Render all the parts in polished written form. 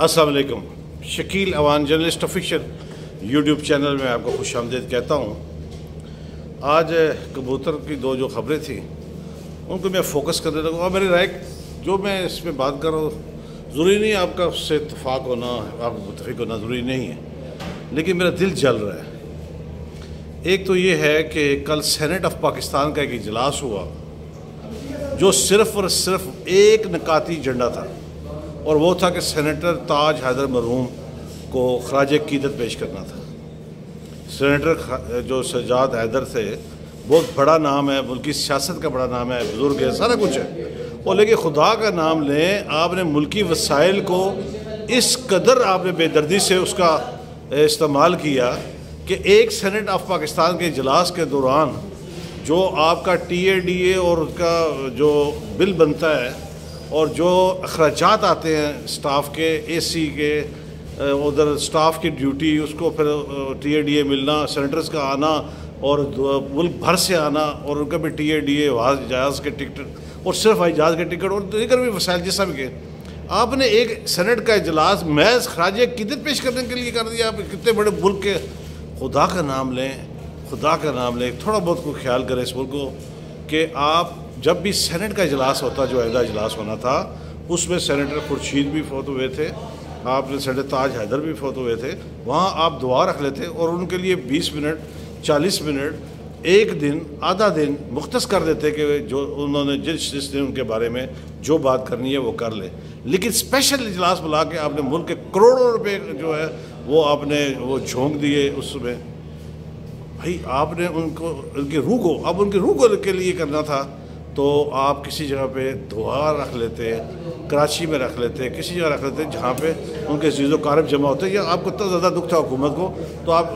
अस्सलाम वालेकुम। Shakeel Awan journalist official YouTube channel में आपको खुश आमदीद कहता हूँ। आज कबूतर की दो जो ख़बरें थी उनको मैं फ़ोकस करने लगा और मेरी राय जो मैं इसमें बात कर रहा हूँ ज़रूरी नहीं आपका उससे इत्तेफाक होना, आप मुत्तफ़िक होना ज़रूरी नहीं है, लेकिन मेरा दिल जल रहा है। एक तो ये है कि कल सेनेट ऑफ पाकिस्तान का एक इजलास हुआ जो सिर्फ़ और सिर्फ एक निकाती एजेंडा था और वो था कि सेनेटर ताज हैदर मरहूम को खराज अक़ीदत पेश करना था। सेनेटर जो सज्जाद हैदर थे, बहुत बड़ा नाम है, मुल्की सियासत का बड़ा नाम है, बुज़ुर्ग है, सारा कुछ है, और लेकिन खुदा का नाम लें, आपने मुल्की वसाइल को इस कदर आपने बेदर्दी से उसका इस्तेमाल किया कि एक सेनेट ऑफ पाकिस्तान के इजलास के दौरान जो आपका TADA और उसका जो बिल बनता है और जो अखराजात आते हैं स्टाफ के, AC के, उधर स्टाफ की ड्यूटी, उसको फिर TADA मिलना, सेनेटर्स का आना और मुल्क भर से आना और उनका भी TADA हवाई जहाज़ के टिकट और सिर्फ हवाई जहाज़ के टिकट और दीगर भी वसाइल जैसा भी के आपने एक सेनेट का इजलास महज खराज अक़ीदत पेश करने के लिए कर दिया। आप कितने बड़े मुल्क के, खुदा का नाम लें, खुदा का नाम लें, थोड़ा बहुत को ख्याल करें इस मुल्क को कि आप जब भी सेनेट का इजलास होता, जो अहदा इजलास होना था, उसमें सेनेटर खुर्शीद भी फौत हुए थे, आपने सेनेटर ताज हैदर भी फौत हुए थे, वहाँ आप दुआ रख लेते और उनके लिए 20 मिनट 40 मिनट एक दिन आधा दिन मुख्तस कर देते कि जो उन्होंने जिस दिन उनके बारे में जो बात करनी है वो कर ले। लेकिन स्पेशल इजलास बुला के आपने मुल्क के करोड़ों रुपए जो है वो आपने वो झोंक दिए उसमें। भाई आपने उनको उनकी रूह को, अब उनकी रूह को के लिए करना था तो आप किसी जगह पे दुआ रख लेते, कराची में रख लेते, किसी जगह रख लेते जहाँ पे उनके चीज़ों कारब जमा होते, या आपको इतना ज़्यादा दुख था हुकूमत को तो आप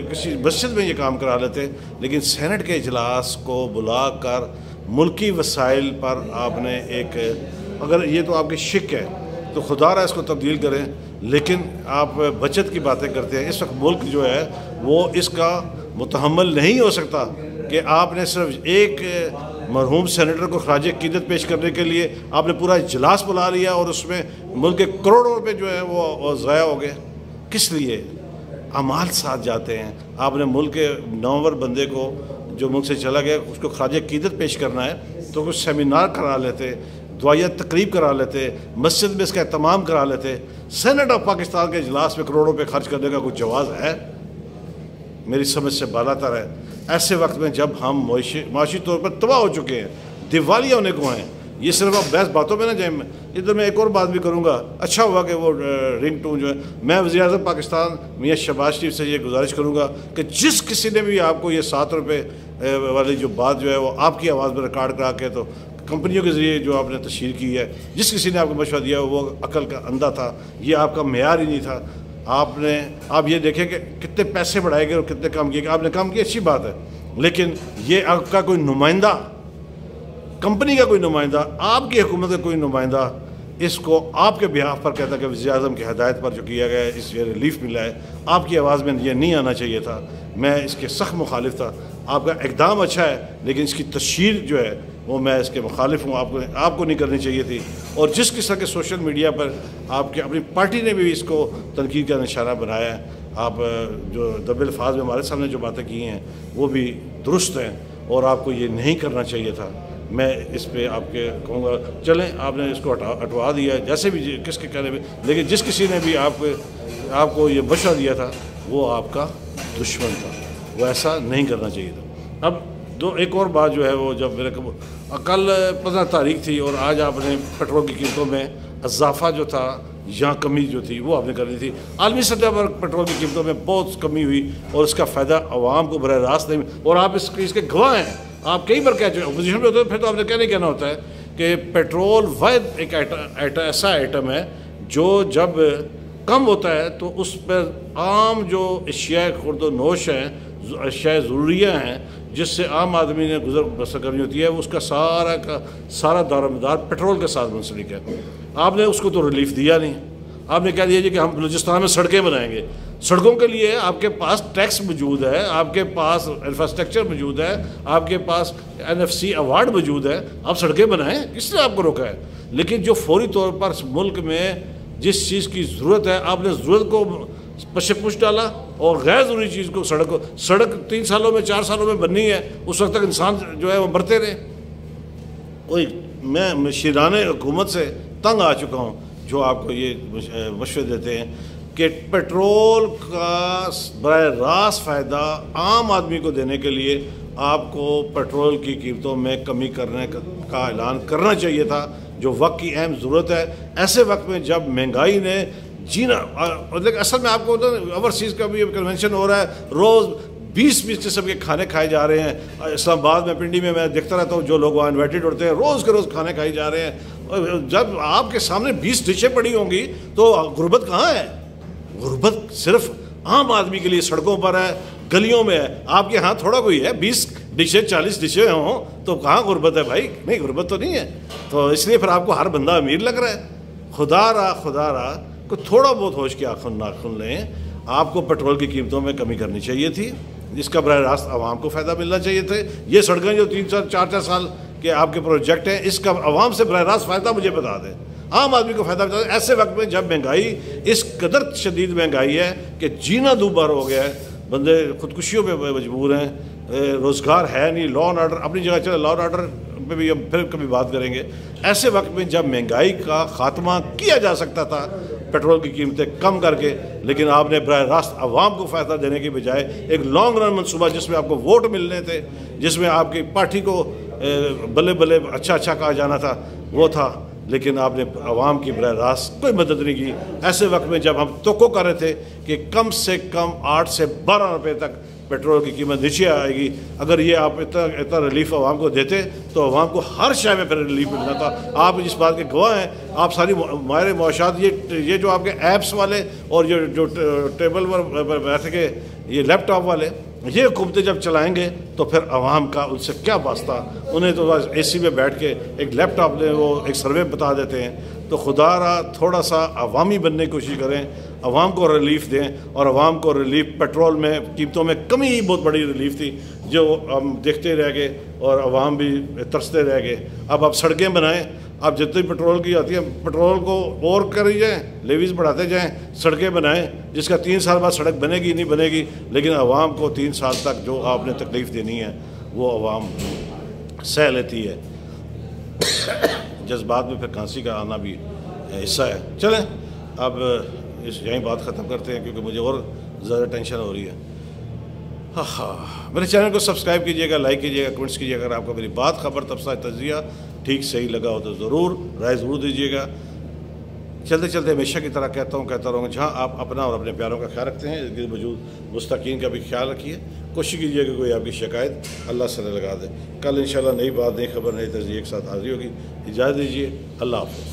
किसी मस्जिद में ये काम करा लेते। लेकिन सेनेट के इजलास को बुला कर मुल्की वसाइल पर आपने एक, अगर ये तो आपकी शिक है तो खुदा रहा इसको तब्दील करें, लेकिन आप बचत की बातें करते हैं। इस वक्त मुल्क जो है वो इसका मुतहम्मल नहीं हो सकता कि आपने सिर्फ एक मरहूम सेनेटर को खराज अक़ीदत पेश करने के लिए आपने पूरा इजलास बुला लिया और उसमें मुल्क के करोड़ों रुपए जो है वो ज़ाया हो गए। किस लिए? अमाल साथ जाते हैं। आपने मुल्क के नौवर बंदे को जो मुल्क से चला गया उसको खराज अक़ीदत पेश करना है तो कुछ सेमिनार करा लेते, दुआया तकरीब करा लेते, मस्जिद में इसका एहतमाम करा लेते। सेनेट ऑफ पाकिस्तान के इजलास में करोड़ों रुपये खर्च करने का कुछ जवाज़ है? मेरी समझ से बालातर है। ऐसे वक्त में जब हम माशी तौर पर तबाह हो चुके हैं, दिवालिया होने को हैं, ये सिर्फ आप बहस बातों में ना जाए। इधर मैं एक और बात भी करूँगा। अच्छा हुआ कि वो रिंग टोन जो है, मैं वज़ीर-ए-आज़म पाकिस्तान मियाँ शहबाज शरीफ से ये गुजारिश करूँगा कि जिस किसी ने भी आपको ये 7 रुपये वाली जो बात जो है वो आपकी आवाज़ में रिकॉर्ड करा के तो कंपनियों के ज़रिए जो आपने तशहीर की है, जिस किसी ने आपको मशवरा दिया वो अकल का अंधा था, ये आपका मेयार ही नहीं था। आप ये देखें कि कितने पैसे बढ़ाए गए और कितने काम किए गए। आपने काम किया, अच्छी बात है, लेकिन ये आपका कोई नुमाइंदा, कंपनी का कोई नुमाइंदा, आपकी हुकूमत का कोई नुमाइंदा इसको आपके बिहाफ पर कहता कि वज़ीर-ए-आज़म की हदायत पर जो किया गया है इस ये रिलीफ मिला है, आपकी आवाज़ में ये नहीं आना चाहिए था। मैं इसके सख्त मुखालिफ था। आपका इक़दाम अच्छा है लेकिन इसकी तशहीर जो है वो मैं इसके मुखालिफ हूँ। आपको नहीं करनी चाहिए थी। और जिस किस्म के सोशल मीडिया पर आपकी अपनी पार्टी ने भी इसको तनकीद का निशाना बनाया है, आप जो दबे अल्फाज में हमारे सामने जो बातें की हैं वो भी दुरुस्त हैं और आपको ये नहीं करना चाहिए था। मैं इस पे आपके कहूँगा चलें, आपने इसको हटवा दिया जैसे भी किसके कहने में, लेकिन जिस किसी ने भी आपको ये मशवरा दिया था वो आपका दुश्मन था, वो ऐसा नहीं करना चाहिए था। अब एक और बात जो है वो जब मेरे को कल 15 तारीख थी और आज आपने पेट्रोल की कीमतों में इजाफा जो था या कमी जो थी वो आपने करनी थी। आलमी सतह पर पेट्रोल की कीमतों में बहुत कमी हुई और इसका फ़ायदा आवाम को बराह रास्त नहीं, और आप इसके गवाह हैं। आप कई बार कह चुके, अपोजिशन में होते हैं फिर तो आपने क्या नहीं कहना होता है कि पेट्रोल वाहिद एक ऐसा आइटम है जो जब कम होता है तो उस पर आम जो अशिया खुर्द नोश हैं, अशिया ज़रूरिया हैं जिससे आम आदमी ने गुजर बसर करनी होती है, उसका सारा का सारा दारोमदार पेट्रोल के साथ मुंसलिक है। आपने उसको तो रिलीफ दिया नहीं। आपने कह दिया जी कि हम बलूचिस्तान में सड़कें बनाएंगे। सड़कों के लिए आपके पास टैक्स मौजूद है, आपके पास इंफ्रास्ट्रक्चर मौजूद है, आपके पास NFC अवार्ड मौजूद है, आप सड़कें बनाएं, किसने आपको रोका है? लेकिन जो फौरी तौर पर मुल्क में جس چیز کی ضرورت ہے آپ نے ضرورت کو پش ڈالا، اور غیر ضروری چیز کو سڑک 3 سالوں میں 4 سالوں میں بننی ہے، اس وقت تک انسان جو ہے وہ مرتے رہے۔ کوئی میں مشیران حکومت سے تنگ آ چکا ہوں جو آپ کو یہ مشورے دیتے ہیں کہ پیٹرول کا براہ راست فائدہ عام آدمی کو دینے کے لیے آپ کو پیٹرول کی قیمتوں میں کمی کرنے کا اعلان کرنا چاہیے تھا، جو وقت کی اہم ضرورت ہے ایسے وقت میں جب مہنگائی نے جینا۔ لیکن اصل میں آپ کو اوورسیز کا بھی کنونشن ہو رہا ہے، روز 20 قسم کے کھانے کھائے جا رہے ہیں۔ اسلام آباد میں پنڈی میں دیکھتا رہتا ہوں جو لوگ وہاں انوائٹیڈ ہوتے ہیں، روز کے روز کھانے کھائے جا رہے ہیں۔ جب آپ کے سامنے 20 ڈشیں پڑی ہوں گی تو غربت کہاں ہے؟ غربت صرف عام آدمی کے لیے سڑکوں پر ہے، گلیوں میں ہے۔ آپ کے ہاں تھوڑا کوئی ہے 20 ڈشیں 40 ڈشیں ہوں تو کہاں غربت ہے بھائی؟ نہیں، غربت تو نہیں ہے۔ تو اس لیے پھر آپ کو ہر بندہ امیر لگ رہا ہے۔ خدا را کو تھوڑا بہت ہوش کے ناخن لیں۔ آپ کو پیٹرول کی قیمتوں میں کمی کرنی چاہیے تھی، جس کا براہ راست عوام کو فائدہ ملنا چاہیے تھے۔ یہ سڑکیں جو 3-4 سال کے آپ کے پروجیکٹ ہیں، اس کا عوام سے براہ راست فائدہ مجھے بتا دیں، عام آدمی کو فائدہ بتا دیں۔ ایسے وقت میں جب مہنگائی اس قدر شدید مہنگائی ہے کہ جینا دوبار ہو گیا ہے، بندے خودکشیوں پہ مجبور ہیں، روزگار ہے نہیں، لا اینڈ آرڈر اپنی جگہ چلے، لا اینڈ آرڈر پہ بھی ہم پھر کبھی بات کریں گے۔ ایسے وقت میں جب مہنگائی کا خاتمہ کیا جا سکتا تھا پیٹرول کی قیمتیں کم کر کے، لیکن آپ نے براہ راست عوام کو فائدہ دینے کی بجائے ایک لانگ رن منصوبہ جس میں آپ کو ووٹ ملنے تھے، جس میں آپ کی پارٹی کو بلے بلے اچھا کہا جانا تھا، وہ تھا، لیکن آپ نے عوام کی براہ راست کوئی مدد نہیں کی۔ ایسے وقت میں جب ہم توقع کر رہے تھے کہ کم سے کم 8 سے 12 روپے تک پیٹرول کی قیمت نیچے آئے گی، اگر یہ آپ اتنا ریلیف عوام کو دیتے تو عوام کو ہر شے میں پھر ریلیف ملنا تھا۔ آپ اس بات کے گواہ ہیں، آپ ساری ماہر معاشات یہ جو آپ کے ایپس والے اور جو ٹیبل پر بیٹھ کے یہ لیپ ٹاپ والے یہ حکومتیں جب چلائیں گے تو پھر عوام کا ان سے کیا واسطہ؟ انہیں تو بس اے سی میں بیٹھ کے ایک لیپ ٹاپ لیں، وہ ایک سروے بتا دیتے ہیں۔ تو خدا را تھوڑا سا عوامی بننے کی کوشش کریں، عوام کو ریلیف دیں، اور عوام کو ریلیف پیٹرول میں قیمتوں میں کمی ہی بہت بڑی ریلیف تھی جو ہم دیکھتے رہ گئے اور عوام بھی ترستے رہ گئے۔ اب آپ سڑکیں بنائیں، آپ جتنی پیٹرول کی آتی ہے پیٹرول کو اور کری جائیں، لیویز بڑھاتے جائیں، سڑکیں بنائیں، جس کا 3 سال بعد سڑک بنے گی نہیں بنے گی، لیکن عوام کو 3 سال تک جو آپ نے تکلیف دینی ہے وہ عوام سہ لیتی ہے۔ جذبات میں پھر کھانسی کا آنا بھی حصہ ہے۔ چلیں اب یہیں بات ختم کرتے ہیں کیونکہ مجھے اور زیادہ ٹینشن ہو رہی ہے۔ میرے چینل کو سبسکرائب کیجیے گا، لائک کیجیے گا، کمنٹس کیجیے گا۔ اگر آپ کو میری بات، خبر، تبصرہ، تجزیہ ٹھیک صحیح لگا ہو تو ضرور رائے ضرور دیجیے گا۔ چلتے چلتے ہمیشہ کی طرح کہتا رہوں گا، جہاں آپ اپنا اور اپنے پیاروں کا خیال رکھتے ہیں، ارد گرد موجود مستحقین کا بھی خیال رکھیے۔ کوشش کیجیے کہ کوئی آپ کی شکایت اللہ سے لگا دے۔ کل انشاءاللہ نئی بات، نئی خبر، نئی تجزیے کے ساتھ حاضر ہوگی۔ اجازت دیجیے، اللہ حافظ۔